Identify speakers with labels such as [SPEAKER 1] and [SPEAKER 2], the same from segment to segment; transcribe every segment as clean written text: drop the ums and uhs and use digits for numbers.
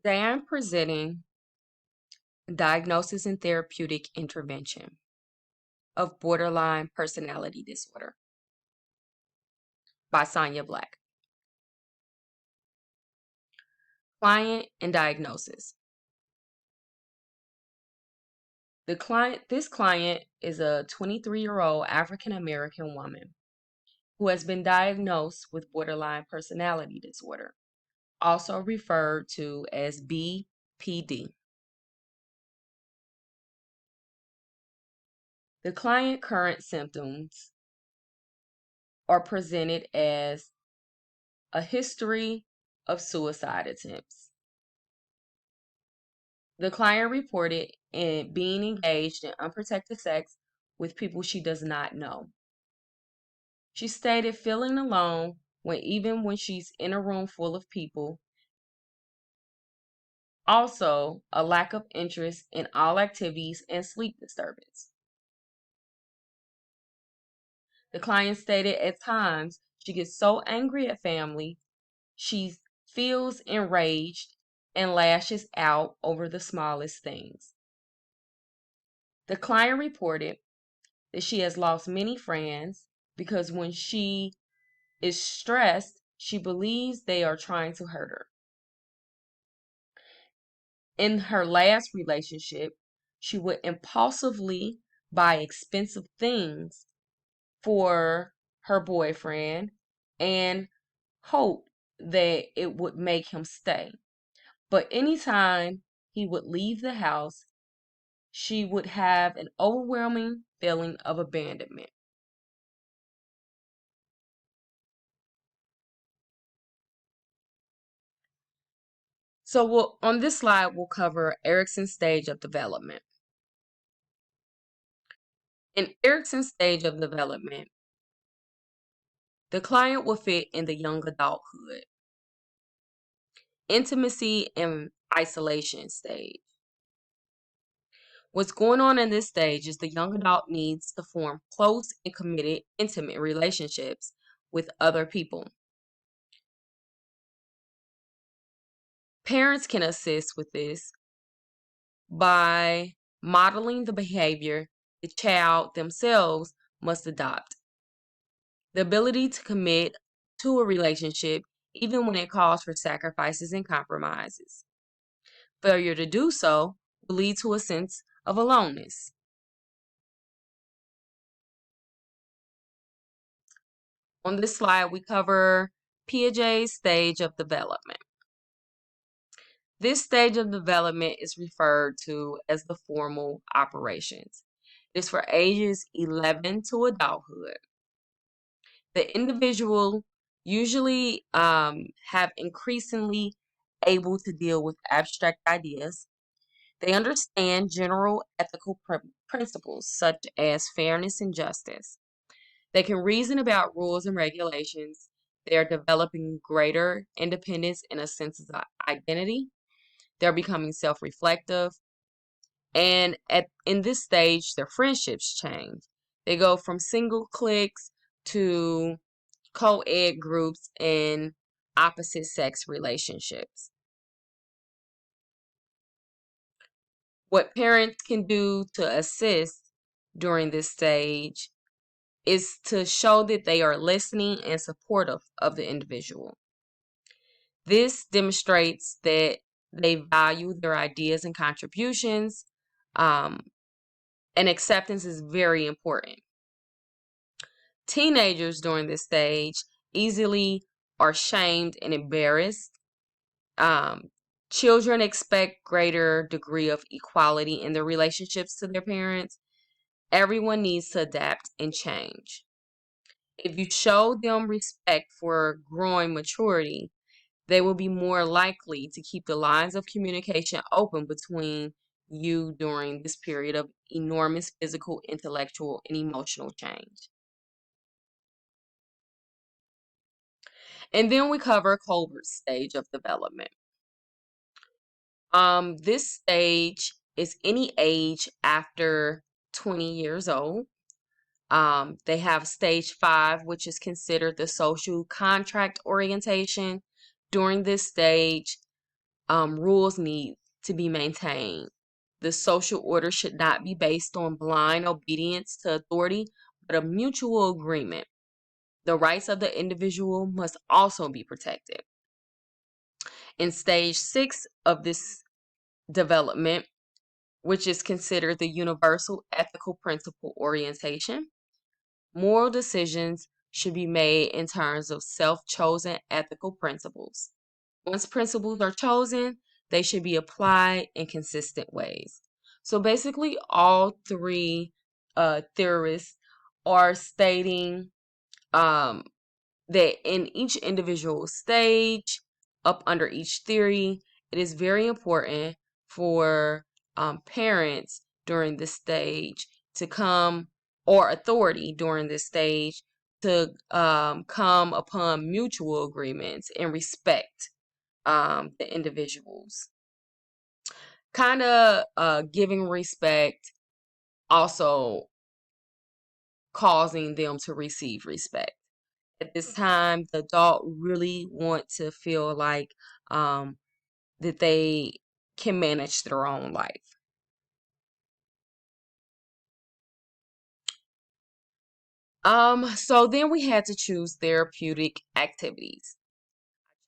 [SPEAKER 1] Today I'm presenting Diagnosis and Therapeutic Intervention of Borderline Personality Disorder by Sonia Black. Client and diagnosis. This client is a 23-year-old African American woman who has been diagnosed with borderline personality disorder, also referred to as BPD. The client's current symptoms are presented as a history of suicide attempts. The client reported being engaged in unprotected sex with people she does not know. She stated feeling alone even when she's in a room full of people. Also, a lack of interest in all activities and sleep disturbance. The client stated at times she gets so angry at family, she feels enraged and lashes out over the smallest things. The client reported that she has lost many friends because when she is stressed, she believes they are trying to hurt her. In her last relationship, she would impulsively buy expensive things for her boyfriend and hope that it would make him stay. But anytime he would leave the house, she would have an overwhelming feeling of abandonment. So on this slide, we'll cover Erikson's stage of development. In Erikson's stage of development, the client will fit in the young adulthood, intimacy and isolation stage. What's going on in this stage is the young adult needs to form close and committed, intimate relationships with other people. Parents can assist with this by modeling the behavior the child themselves must adopt. The ability to commit to a relationship even when it calls for sacrifices and compromises. Failure to do so will lead to a sense of aloneness. On this slide, we cover Piaget's stage of development. This stage of development is referred to as the formal operations. It is for ages 11 to adulthood. The individual usually have increasingly able to deal with abstract ideas. They understand general ethical principles such as fairness and justice. They can reason about rules and regulations. They are developing greater independence and a sense of identity. They're becoming self-reflective. And in this stage, their friendships change. They go from single cliques to co-ed groups and opposite sex relationships. What parents can do to assist during this stage is to show that they are listening and supportive of the individual. This demonstrates that they value their ideas and contributions, and acceptance is very important. Teenagers during this stage easily are shamed and embarrassed. Children expect greater degree of equality in their relationships to their parents. Everyone needs to adapt and change. If you show them respect for growing maturity, they will be more likely to keep the lines of communication open between you during this period of enormous physical, intellectual, and emotional change. And then we cover Colbert's stage of development. This stage is any age after 20 years old. They have stage 5, which is considered the social contract orientation. During this stage, rules need to be maintained. The social order should not be based on blind obedience to authority, but a mutual agreement. The rights of the individual must also be protected. In stage 6 of this development, which is considered the universal ethical principle orientation, moral decisions should be made in terms of self-chosen ethical principles. Once principles are chosen, they should be applied in consistent ways. So basically, all three theorists are stating that in each individual stage, up under each theory, it is very important for parents during this stage to come, or authority during this stage, to come upon mutual agreements and respect the individuals. Kind of giving respect, also causing them to receive respect. At this time, the adult really want to feel like that they can manage their own life. So then we had to choose therapeutic activities.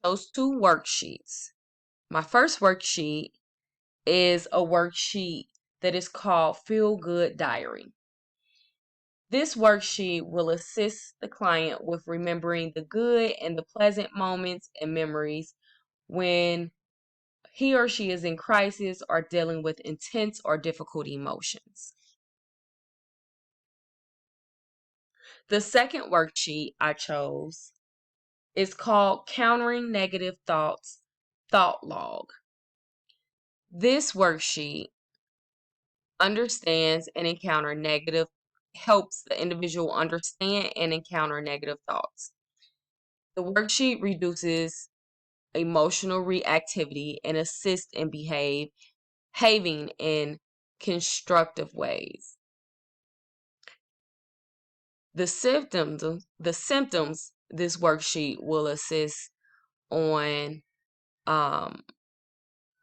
[SPEAKER 1] I chose 2 worksheets. My first worksheet is a worksheet that is called Feel Good Diary. This worksheet will assist the client with remembering the good and the pleasant moments and memories when he or she is in crisis or dealing with intense or difficult emotions. The second worksheet I chose is called Countering Negative Thoughts Thought Log. This worksheet understands and helps the individual understand and encounter negative thoughts. The worksheet reduces emotional reactivity and assists in behaving in constructive ways. The symptoms this worksheet will assist on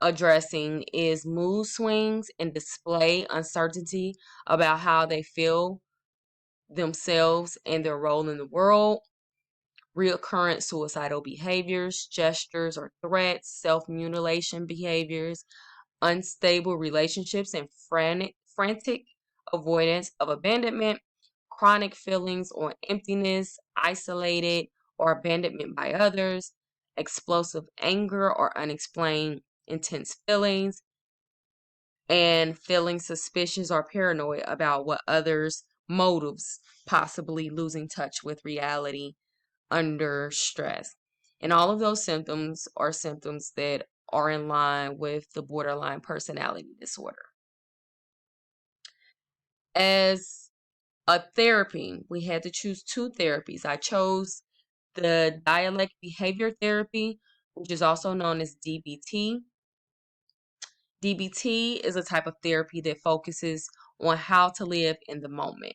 [SPEAKER 1] addressing is mood swings and display uncertainty about how they feel themselves and their role in the world, recurrent suicidal behaviors, gestures or threats, self-mutilation behaviors, unstable relationships and frantic avoidance of abandonment, chronic feelings or emptiness, isolated or abandonment by others, explosive anger or unexplained intense feelings, and feeling suspicious or paranoid about what others' motives, possibly losing touch with reality under stress. And all of those symptoms are symptoms that are in line with the borderline personality disorder. As a therapy, we had to choose 2 therapies. I chose the dialect behavior therapy, which is also known as DBT. DBT is a type of therapy that focuses on how to live in the moment.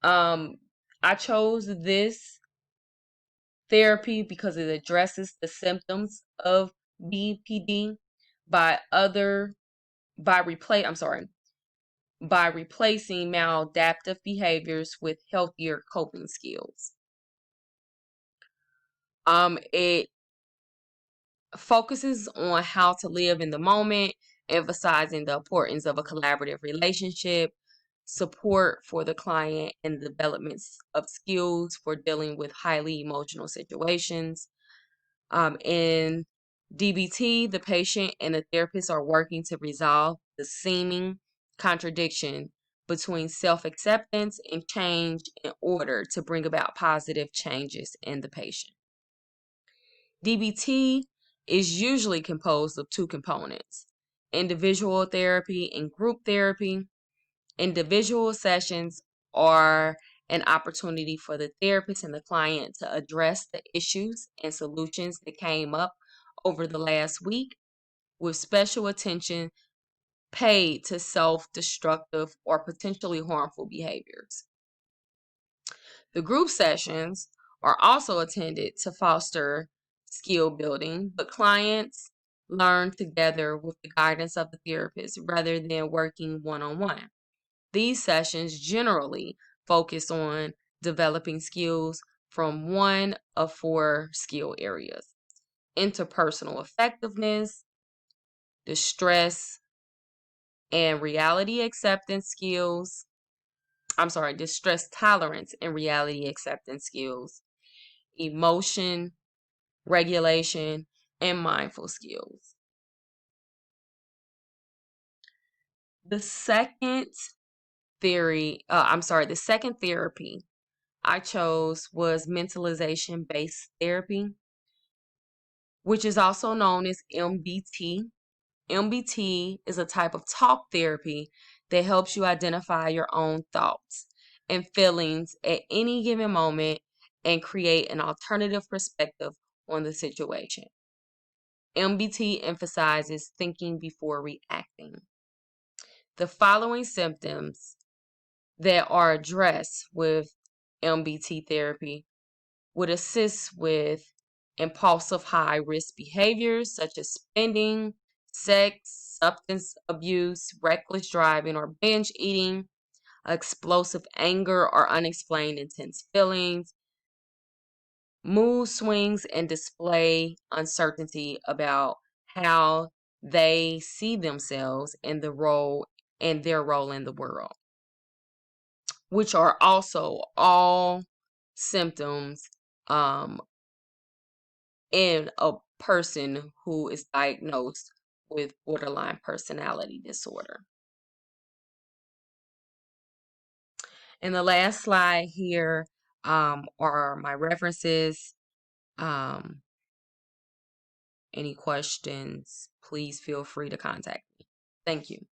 [SPEAKER 1] I chose this therapy because it addresses the symptoms of BPD by other by replay I'm sorry by replacing maladaptive behaviors with healthier coping skills. It focuses on how to live in the moment, emphasizing the importance of a collaborative relationship, support for the client, and development of skills for dealing with highly emotional situations. In DBT, the patient and the therapist are working to resolve the seeming contradiction between self-acceptance and change in order to bring about positive changes in the patient. DBT is usually composed of 2 components: individual therapy and group therapy. Individual sessions are an opportunity for the therapist and the client to address the issues and solutions that came up over the last week, with special attention paid to self-destructive or potentially harmful behaviors. The group sessions are also intended to foster skill building, but clients learn together with the guidance of the therapist rather than working one-on-one. These sessions generally focus on developing skills from one of four skill areas: interpersonal effectiveness, distress and reality acceptance skills. Distress tolerance and reality acceptance skills, emotion regulation, and mindful skills. The second the second therapy I chose was mentalization based therapy, which is also known as MBT. MBT is a type of talk therapy that helps you identify your own thoughts and feelings at any given moment and create an alternative perspective on the situation. MBT emphasizes thinking before reacting. The following symptoms that are addressed with MBT therapy would assist with impulsive high risk behaviors such as spending, sex, substance abuse, reckless driving or binge eating, explosive anger or unexplained intense feelings, mood swings, and display uncertainty about how they see themselves and their role in the world, which are also all symptoms um, in a person who is diagnosed with borderline personality disorder. And the last slide here are my references. Um, any questions, please feel free to contact me. Thank you.